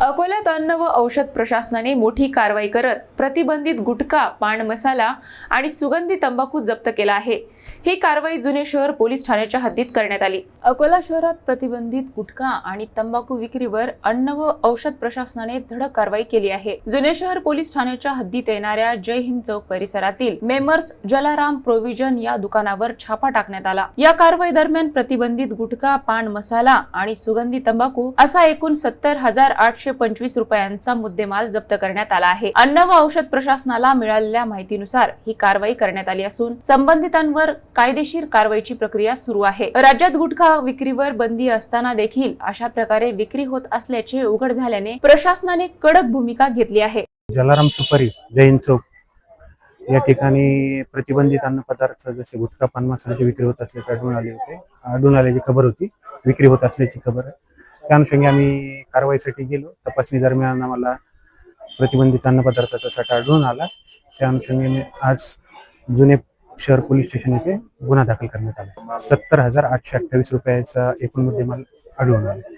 अकोल्यात अन्न व औषध प्रशासनाने मोठी कारवाई करत प्रतिबंधित गुटखा, पान मसाला आणि सुगंधी तंबाखू जप्त केला आहे। ही कारवाई जुने शहर पोलीस ठाण्याच्या हद्दीत करण्यात आली। अकोला शहरात प्रतिबंधित गुटखा आणि तंबाखू विक्रीवर अन्न व औषध प्रशासनाने धडक कारवाई केली आहे। जुने शहर पोलीस ठाण्याच्या हद्दीत येणाऱ्या जय हिंद चौक परिसरातील मेमर्स जलाराम प्रोव्हिजन या दुकानावर छापा टाकण्यात आला। या कारवाई दरम्यान प्रतिबंधित गुटखा, पान मसाला आणि सुगंधी तंबाखू असा एकूण 70,825 रुपयांचा मुद्देमाल जप्त करण्यात आला आहे। अन्न व औषध प्रशासनाला मिळालेल्या माहितीनुसार ही कारवाई करण्यात आली असून संबंधितांवर कायदेशीर कारवाईची प्रक्रिया सुरू आहे। राज्यात गुटखा विक्रीवर बंदी असताना देखील अशा प्रकारे विक्री होत असल्याचे उघड झाल्याने प्रशासनाने कडक भूमिका घेतली आहे। जलाराम सुपारी जय हिंद चौक या ठिकाणी प्रतिबंधित अन्न पदार्थ जसे गुटखा, पान मसाल्याची विक्री होत असल्याचे आढळून आल्याची खबर होती। विक्री होत असल्याची खबर आहे। त्या अनुषंगाने आम्ही कारवाईसाठी गेलो। तपासणी दरम्यान आम्हाला प्रतिबंधित अन्न पदार्थाचा साठा आढळून आला। त्या अनुषंगाने आज जुने शहर पोलीस स्टेशन येथे गुन्हा दाखल करण्यात आला। 70,828 रुपयाचा एकूण मुद्देमाल आढळून आला।